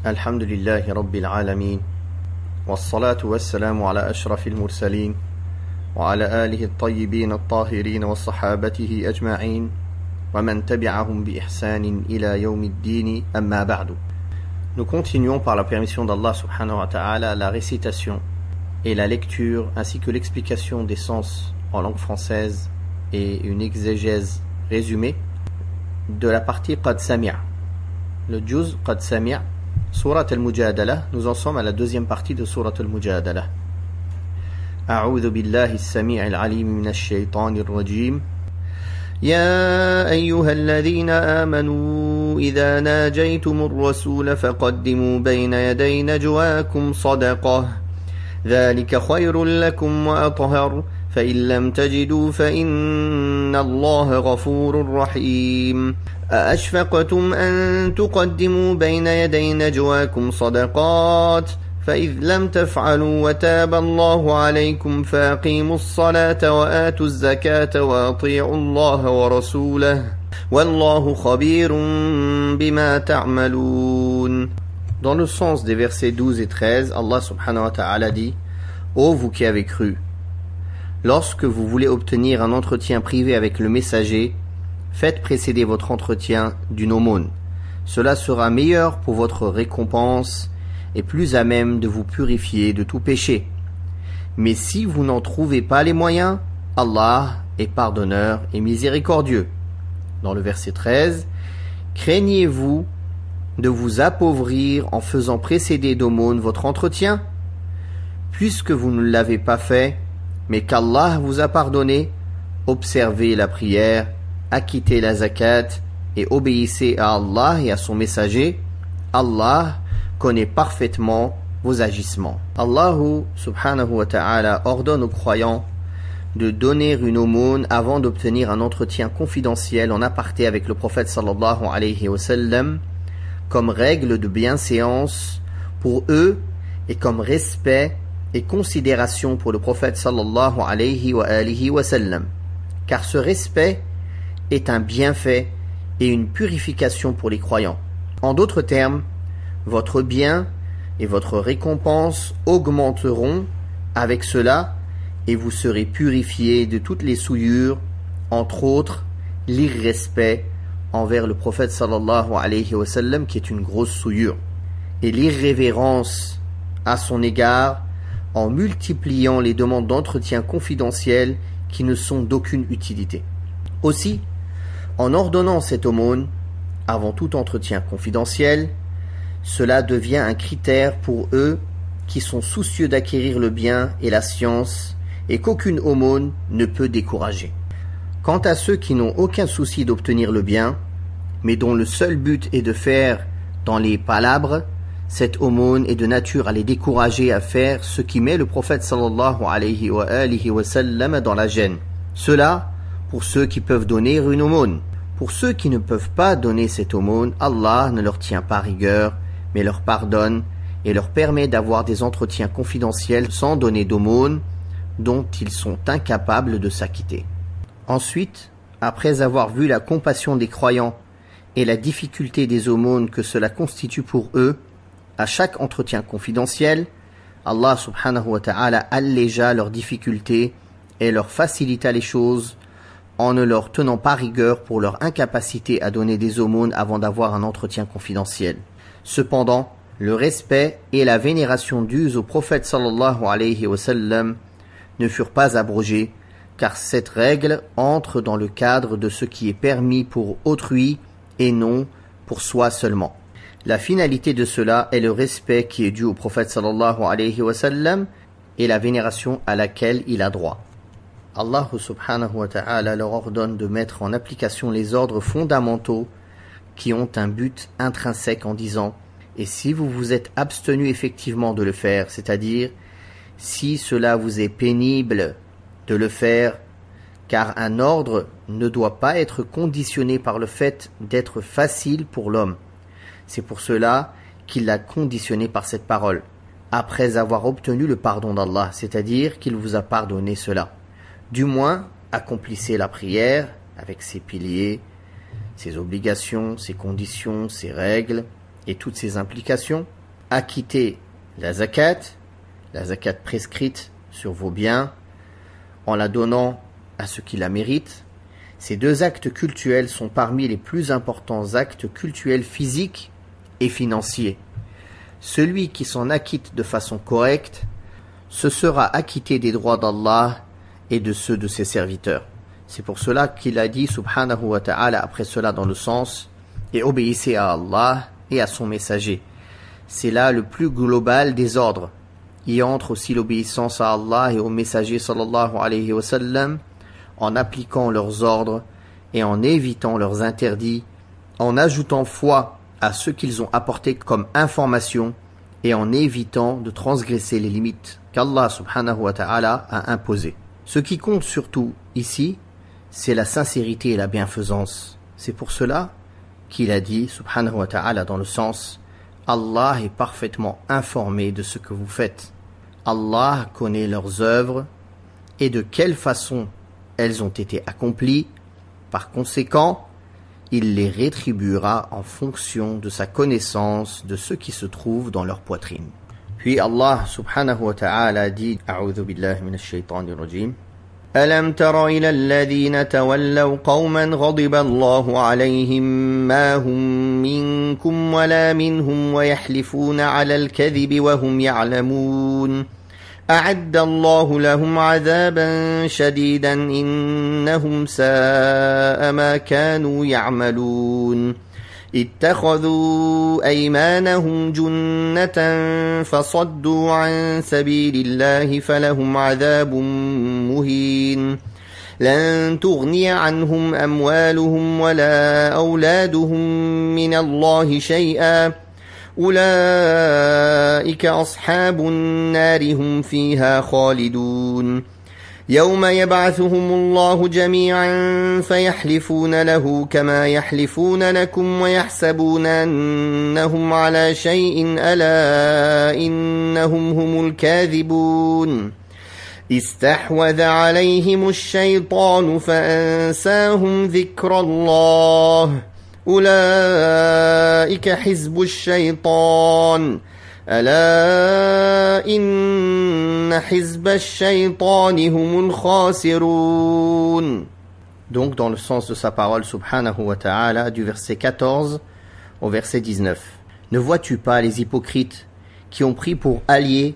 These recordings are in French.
الحمد لله رب العالمين والصلاة والسلام على أشرف المرسلين وعلى آله الطيبين الطاهرين وصحابته أجمعين ومن تبعهم بإحسان إلى يوم الدين أما بعد. Nous continuons par la permission d'Allah subhanahu wa ta'ala la récitation et la lecture ainsi que l'explication des sens en langue française et une exégèse résumée de la partie Qad Sami'a. Le juz Qad Sami'a, Surat al-Mujadala, nous en sommes à la deuxième partie de Surat al-Mujadala. أعوذ بالله السميع العليم من الشيطان الرجيم يا أيها الذين آمنوا إذا ناجيتم الرسول فقدموا بين يدي نجواكم صدقة ذلك خير لكم وأطهر فإن لم تجدوا فإن الله غفور رحيم أأشفقتم أن تقدموا بين يدي نجواكم صدقات فإذ لم تفعلوا وتاب الله عليكم فأقيموا الصلاة وآتوا الزكاة وأطيعوا الله ورسوله والله خبير بما تعملون. Dans le sens des versets 12 et 13, Allah subhanahu wa ta'ala dit: Ô vous qui avez cru, lorsque vous voulez obtenir un entretien privé avec le messager, faites précéder votre entretien d'une aumône. Cela sera meilleur pour votre récompense et plus à même de vous purifier de tout péché. Mais si vous n'en trouvez pas les moyens, Allah est pardonneur et miséricordieux. Dans le verset 13, craignez-vous de vous appauvrir en faisant précéder d'aumône votre entretien, puisque vous ne l'avez pas fait, mais qu'Allah vous a pardonné, observez la prière, acquittez la zakat et obéissez à Allah et à son messager. Allah connaît parfaitement vos agissements. Allah subhanahu wa ta'ala ordonne aux croyants de donner une aumône avant d'obtenir un entretien confidentiel en aparté avec le prophète sallallahu alayhi wa sallam, comme règle de bienséance pour eux et comme respect et considération pour le prophète sallallahu alayhi wa sallam. Car ce respect est un bienfait et une purification pour les croyants. En d'autres termes, votre bien et votre récompense augmenteront avec cela et vous serez purifiés de toutes les souillures, entre autres l'irrespect envers le prophète sallallahu alayhi wa sallam qui est une grosse souillure, et l'irrévérence à son égard en multipliant les demandes d'entretien confidentiel qui ne sont d'aucune utilité. Aussi, en ordonnant cette aumône avant tout entretien confidentiel, cela devient un critère pour eux qui sont soucieux d'acquérir le bien et la science et qu'aucune aumône ne peut décourager. Quant à ceux qui n'ont aucun souci d'obtenir le bien, mais dont le seul but est de faire dans les palabres, cette aumône est de nature à les décourager à faire ce qui met le prophète sallallahu alayhi wa sallam dans la gêne. Cela pour ceux qui peuvent donner une aumône. Pour ceux qui ne peuvent pas donner cette aumône, Allah ne leur tient pas rigueur, mais leur pardonne et leur permet d'avoir des entretiens confidentiels sans donner d'aumône dont ils sont incapables de s'acquitter. Ensuite, après avoir vu la compassion des croyants et la difficulté des aumônes que cela constitue pour eux, à chaque entretien confidentiel, Allah subhanahu wa ta'ala allégea leurs difficultés et leur facilita les choses en ne leur tenant pas rigueur pour leur incapacité à donner des aumônes avant d'avoir un entretien confidentiel. Cependant, le respect et la vénération dus au prophète sallallahu alayhi wa sallam ne furent pas abrogés, car cette règle entre dans le cadre de ce qui est permis pour autrui et non pour soi seulement. La finalité de cela est le respect qui est dû au prophète sallallahu alayhi wa sallam et la vénération à laquelle il a droit. Allah subhanahu wa ta'ala leur ordonne de mettre en application les ordres fondamentaux qui ont un but intrinsèque en disant: et si vous vous êtes abstenu effectivement de le faire, c'est-à-dire si cela vous est pénible de le faire, car un ordre ne doit pas être conditionné par le fait d'être facile pour l'homme. C'est pour cela qu'il l'a conditionné par cette parole, après avoir obtenu le pardon d'Allah, c'est-à-dire qu'il vous a pardonné cela. Du moins, accomplissez la prière avec ses piliers, ses obligations, ses conditions, ses règles, et toutes ses implications, acquitter la zakat prescrite sur vos biens, en la donnant à ceux qui la méritent. Ces deux actes cultuels sont parmi les plus importants actes cultuels physiques et financiers. Celui qui s'en acquitte de façon correcte se sera acquitté des droits d'Allah et de ceux de ses serviteurs. C'est pour cela qu'il a dit subhanahu wa ta'ala après cela dans le sens « Et obéissez à Allah et à son messager ». C'est là le plus global des ordres. Y entre aussi l'obéissance à Allah et au messager sallallahu alayhi wa sallam, en appliquant leurs ordres et en évitant leurs interdits, en ajoutant foi à ce qu'ils ont apporté comme information et en évitant de transgresser les limites qu'Allah subhanahu wa ta'ala a imposées. Ce qui compte surtout ici, c'est la sincérité et la bienfaisance. C'est pour cela qu'il a dit subhanahu wa ta'ala dans le sens « Allah est parfaitement informé de ce que vous faites. Allah connaît leurs œuvres et de quelle façon elles ont été accomplies. Par conséquent, il les rétribuera en fonction de sa connaissance de ce qui se trouve dans leur poitrine. » Puis Allah subhanahu wa ta'ala dit « A'udhu billahi minash shaitanir rajim » ألم تر إلى الذين تولوا قوما غضب الله عليهم ما هم منكم ولا منهم ويحلفون على الكذب وهم يعلمون أعد الله لهم عذابا شديدا إنهم ساء ما كانوا يعملون اتخذوا أيمانهم جنة فصدوا عن سبيل الله فلهم عذاب مهين لن تغني عنهم أموالهم ولا أولادهم من الله شيئا أولئك أصحاب النار هم فيها خالدون يوم يبعثهم الله جميعا فيحلفون له كما يحلفون لكم ويحسبون أنهم على شيء ألا إنهم هم الكاذبون استحوذ عليهم الشيطان فأنساهم ذكر الله أولئك حزب الشيطان ألا إن حزب الشيطان هم الخاسرون. Donc dans le sens de sa parole subhanahu wa ta'ala du verset 14 au verset 19. Ne vois-tu pas les hypocrites qui ont pris pour alliés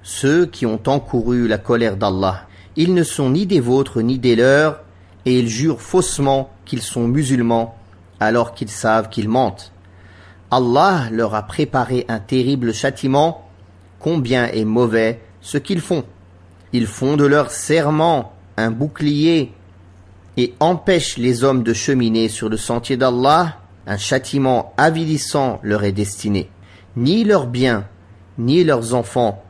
ceux qui ont encouru la colère d'Allah? Ils ne sont ni des vôtres ni des leurs et ils jurent faussement qu'ils sont musulmans alors qu'ils savent qu'ils mentent. Allah leur a préparé un terrible châtiment. Combien est mauvais ce qu'ils font. Ils font de leur serment un bouclier et empêchent les hommes de cheminer sur le sentier d'Allah. Un châtiment avilissant leur est destiné. Ni leurs biens, ni leurs enfants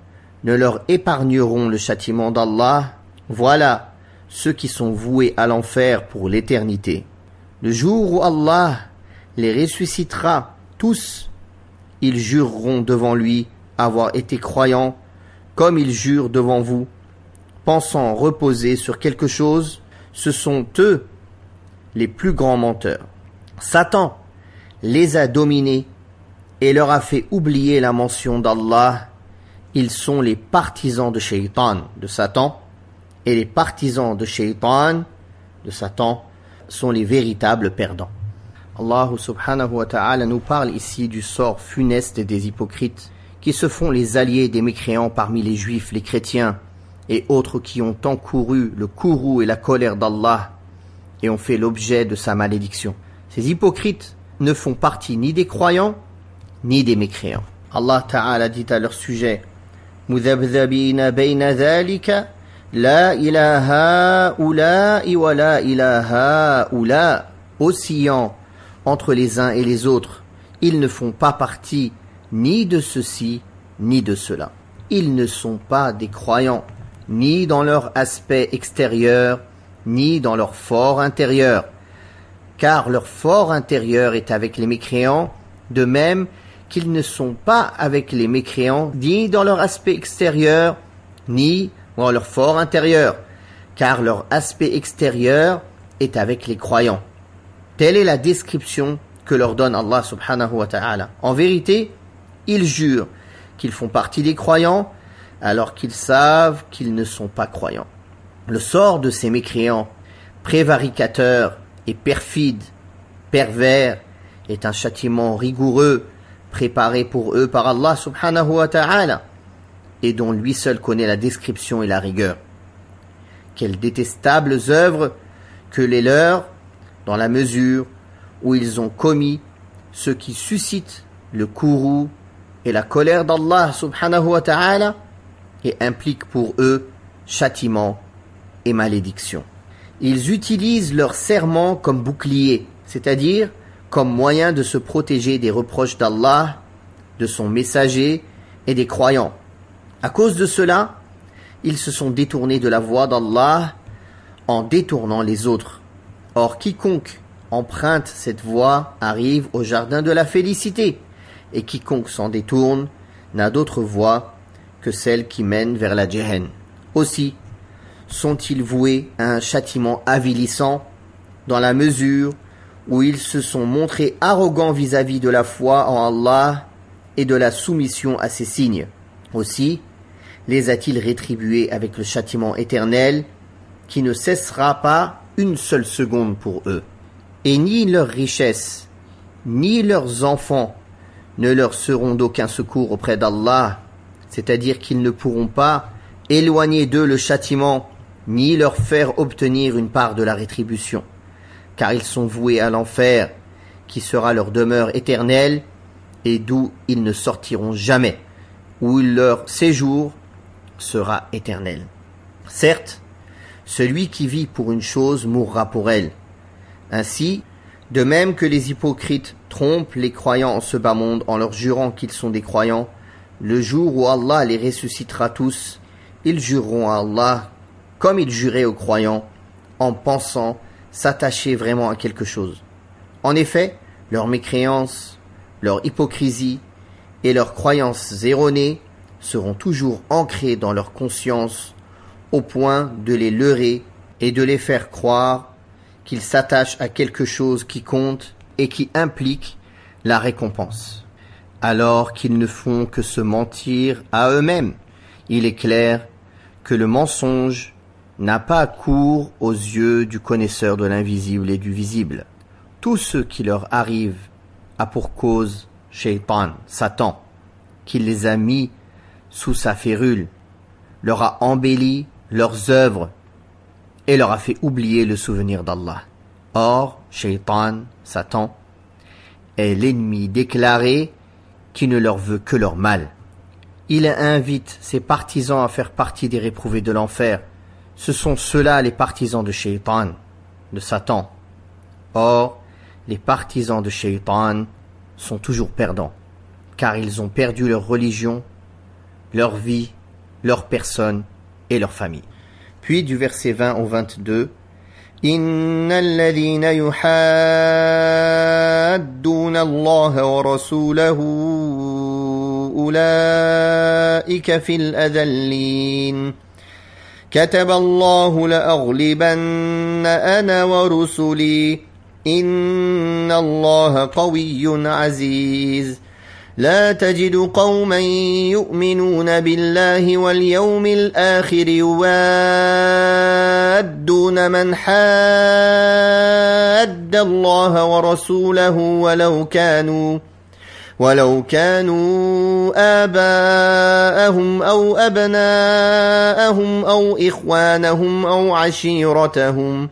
ne leur épargneront le châtiment d'Allah. Voilà ceux qui sont voués à l'enfer pour l'éternité. Le jour où Allah les ressuscitera tous, ils jureront devant lui avoir été croyants, comme ils jurent devant vous, pensant reposer sur quelque chose. Ce sont eux les plus grands menteurs. Satan les a dominés et leur a fait oublier la mention d'Allah. Ils sont les partisans de Shaitan, de Satan, et les partisans de Shaitan, de Satan, sont les véritables perdants. Allah subhanahu wa ta'ala nous parle ici du sort funeste des hypocrites qui se font les alliés des mécréants parmi les juifs, les chrétiens et autres qui ont encouru le courroux et la colère d'Allah et ont fait l'objet de sa malédiction. Ces hypocrites ne font partie ni des croyants ni des mécréants. Allah ta'ala dit à leur sujet مُذَبْذَبِينَ بَيْنَ ذَلِكَ لَا إِلَهَا أُولَاءِ وَلَا إِلَهَا أُولَاءِ oscillant entre les uns et les autres. Ils ne font pas partie ni de ceci ni de cela. Ils ne sont pas des croyants, ni dans leur aspect extérieur, ni dans leur fort intérieur. Car leur fort intérieur est avec les mécréants, de même qu'ils ne sont pas avec les mécréants, ni dans leur aspect extérieur, ni dans leur fort intérieur. Car leur aspect extérieur est avec les croyants. Telle est la description que leur donne Allah subhanahu wa ta'ala. En vérité, ils jurent qu'ils font partie des croyants alors qu'ils savent qu'ils ne sont pas croyants. Le sort de ces mécréants, prévaricateurs et perfides, pervers, est un châtiment rigoureux préparé pour eux par Allah subhanahu wa ta'ala et dont lui seul connaît la description et la rigueur. Quelles détestables œuvres que les leurs, dans la mesure où ils ont commis ce qui suscite le courroux et la colère d'Allah subhanahu wa ta'ala et implique pour eux châtiment et malédiction. Ils utilisent leur serment comme bouclier, c'est-à-dire comme moyen de se protéger des reproches d'Allah, de son messager et des croyants. À cause de cela, ils se sont détournés de la voie d'Allah en détournant les autres. Or, quiconque emprunte cette voie arrive au jardin de la félicité, et quiconque s'en détourne n'a d'autre voie que celle qui mène vers la Jahannam. Aussi sont-ils voués à un châtiment avilissant dans la mesure où ils se sont montrés arrogants vis-à-vis de la foi en Allah et de la soumission à ses signes. Aussi les a-t-il rétribués avec le châtiment éternel qui ne cessera pas une seule seconde pour eux. Et ni leurs richesses, ni leurs enfants ne leur seront d'aucun secours auprès d'Allah, c'est-à-dire qu'ils ne pourront pas éloigner d'eux le châtiment, ni leur faire obtenir une part de la rétribution, car ils sont voués à l'enfer, qui sera leur demeure éternelle, et d'où ils ne sortiront jamais, où leur séjour sera éternel. Certes, celui qui vit pour une chose mourra pour elle. Ainsi, de même que les hypocrites trompent les croyants en ce bas monde en leur jurant qu'ils sont des croyants, le jour où Allah les ressuscitera tous, ils jureront à Allah comme ils juraient aux croyants, en pensant s'attacher vraiment à quelque chose. En effet, leur mécréance, leur hypocrisie et leurs croyances erronées seront toujours ancrées dans leur conscience au point de les leurrer et de les faire croire qu'ils s'attachent à quelque chose qui compte et qui implique la récompense, alors qu'ils ne font que se mentir à eux-mêmes. Il est clair que le mensonge n'a pas cours aux yeux du connaisseur de l'invisible et du visible. Tout ce qui leur arrive a pour cause Shaitan, Satan, qui les a mis sous sa férule, leur a embelli leurs œuvres et leur a fait oublier le souvenir d'Allah. Or, Shaitan, Satan, est l'ennemi déclaré qui ne leur veut que leur mal. Il invite ses partisans à faire partie des réprouvés de l'enfer. Ce sont ceux-là les partisans de Shaitan, de Satan. Or, les partisans de Shaitan sont toujours perdants, car ils ont perdu leur religion, leur vie, leur personne et leur famille. Puis du verset 20 au 22, إن الذين يحادون الله ورسوله أولئك في الأذلين كتب الله لأغلبن أنا ورسلي إن الله قوي عزيز لا تجد قوما يؤمنون بالله واليوم الآخر يوادون من حاد الله ورسوله ولو كانوا آباءهم أو أبناءهم أو إخوانهم أو عشيرتهم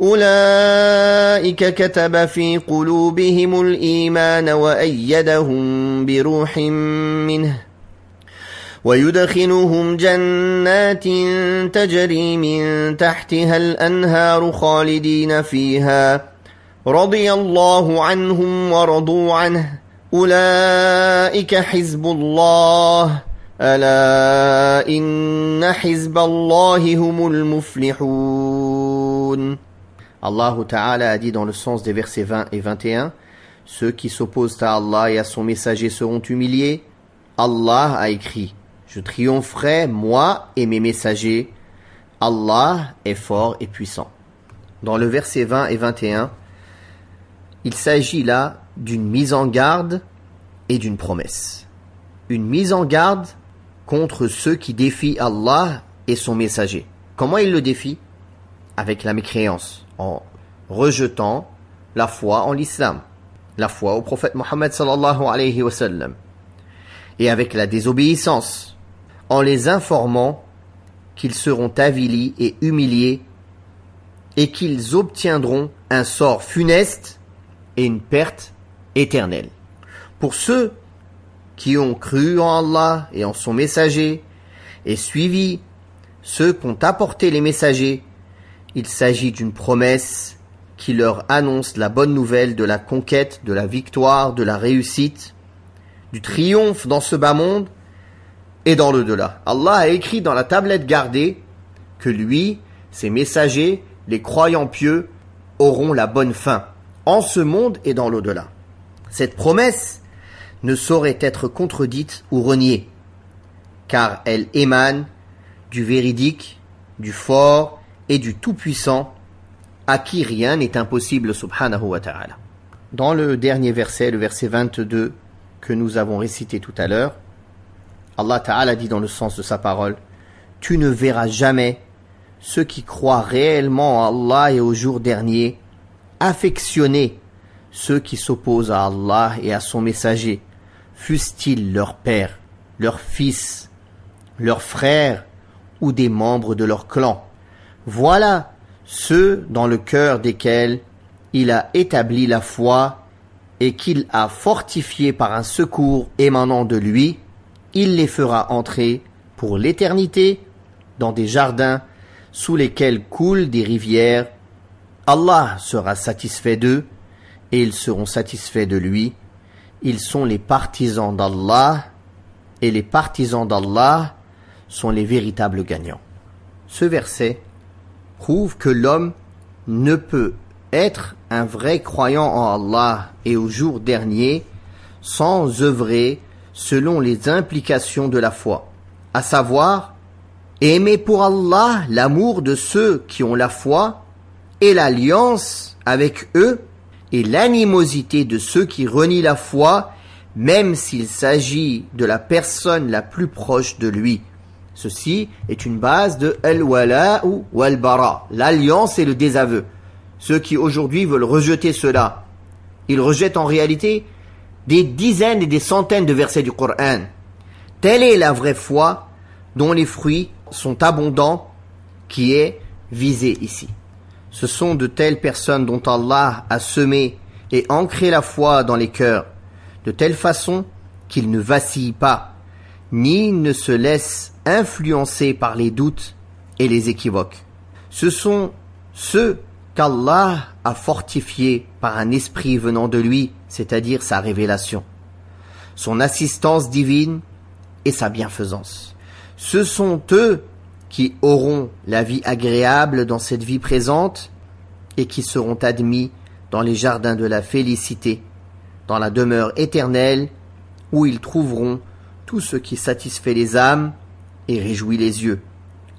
أولئك كتب في قلوبهم الإيمان وأيدهم بروح منه ويدخلهم جنات تجري من تحتها الأنهار خالدين فيها رضي الله عنهم ورضوا عنه أولئك حزب الله ألا إن حزب الله هم المفلحون. Allah Ta'ala a dit dans le sens des versets 20 et 21, ceux qui s'opposent à Allah et à son messager seront humiliés. Allah a écrit, je triompherai, moi et mes messagers. Allah est fort et puissant. Dans le verset 20 et 21, Il s'agit là d'une mise en garde et d'une promesse. Une mise en garde contre ceux qui défient Allah et son messager. Comment il le défie? Avec la mécréance, en rejetant la foi en l'islam, la foi au prophète Mohammed sallallahu alayhi wa sallam, et avec la désobéissance, en les informant qu'ils seront avilis et humiliés et qu'ils obtiendront un sort funeste et une perte éternelle. Pour ceux qui ont cru en Allah et en son messager et suivi ceux qu'ont apporté les messagers, il s'agit d'une promesse qui leur annonce la bonne nouvelle de la conquête, de la victoire, de la réussite, du triomphe dans ce bas monde et dans l'au-delà. Allah a écrit dans la tablette gardée que lui, ses messagers, les croyants pieux, auront la bonne fin, en ce monde et dans l'au-delà. Cette promesse ne saurait être contredite ou reniée, car elle émane du véridique, du fort et du tout-puissant, à qui rien n'est impossible subhanahu wa ta'ala. Dans le dernier verset, le verset 22 que nous avons récité tout à l'heure, Allah ta'ala dit dans le sens de sa parole: tu ne verras jamais ceux qui croient réellement à Allah et au jour dernier affectionner ceux qui s'opposent à Allah et à son messager, fussent-ils leur père, leur fils, leurs frères ou des membres de leur clan. Voilà ceux dans le cœur desquels il a établi la foi et qu'il a fortifié par un secours émanant de lui. Il les fera entrer pour l'éternité dans des jardins sous lesquels coulent des rivières. Allah sera satisfait d'eux et ils seront satisfaits de lui. Ils sont les partisans d'Allah et les partisans d'Allah sont les véritables gagnants. Ce verset prouve que l'homme ne peut être un vrai croyant en Allah et au jour dernier sans œuvrer selon les implications de la foi, à savoir aimer pour Allah l'amour de ceux qui ont la foi et l'alliance avec eux et l'animosité de ceux qui renient la foi, même s'il s'agit de la personne la plus proche de lui. Ceci est une base de al-wala'u wal-bara, l'alliance et le désaveu. Ceux qui aujourd'hui veulent rejeter cela, ils rejettent en réalité des dizaines et des centaines de versets du Coran. Telle est la vraie foi dont les fruits sont abondants qui est visée ici. Ce sont de telles personnes dont Allah a semé et ancré la foi dans les cœurs, de telle façon qu'ils ne vacillent pas, ni ne se laissent influencer par les doutes et les équivoques. Ce sont ceux qu'Allah a fortifiés par un esprit venant de lui, c'est-à-dire sa révélation, son assistance divine et sa bienfaisance. Ce sont eux qui auront la vie agréable dans cette vie présente et qui seront admis dans les jardins de la félicité, dans la demeure éternelle où ils trouveront tout ce qui satisfait les âmes et réjouit les yeux.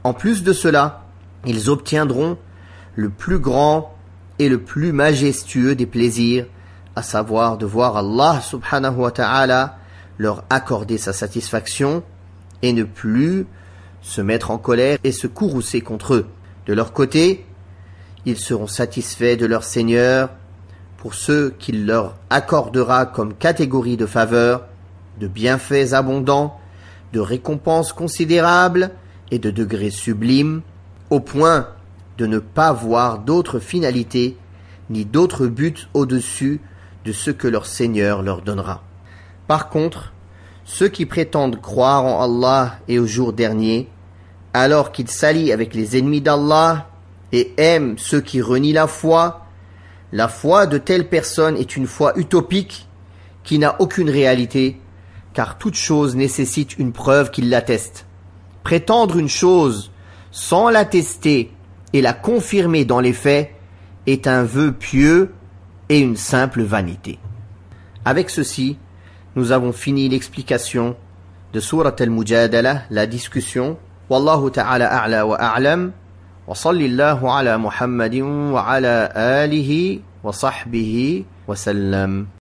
En plus de cela, ils obtiendront le plus grand et le plus majestueux des plaisirs, à savoir de voir Allah subhanahu wa ta'ala leur accorder sa satisfaction et ne plus se mettre en colère et se courroucer contre eux. De leur côté, ils seront satisfaits de leur Seigneur pour ce qu'il leur accordera comme catégorie de faveurs, de bienfaits abondants, de récompenses considérables et de degrés sublimes, au point de ne pas voir d'autres finalités ni d'autres buts au-dessus de ce que leur Seigneur leur donnera. Par contre, ceux qui prétendent croire en Allah et au jour dernier, alors qu'ils s'allient avec les ennemis d'Allah et aiment ceux qui renient la foi de telles personnes est une foi utopique qui n'a aucune réalité, car toute chose nécessite une preuve qui l'atteste. Prétendre une chose sans l'attester et la confirmer dans les faits est un vœu pieux et une simple vanité. Avec ceci, nous avons fini l'explication de Surat al-Mujadala, la discussion. Wallahu ta'ala a'la wa a'lam. Wa sallallahu ala Muhammadin wa ala alihi wa sahbihi وسلم.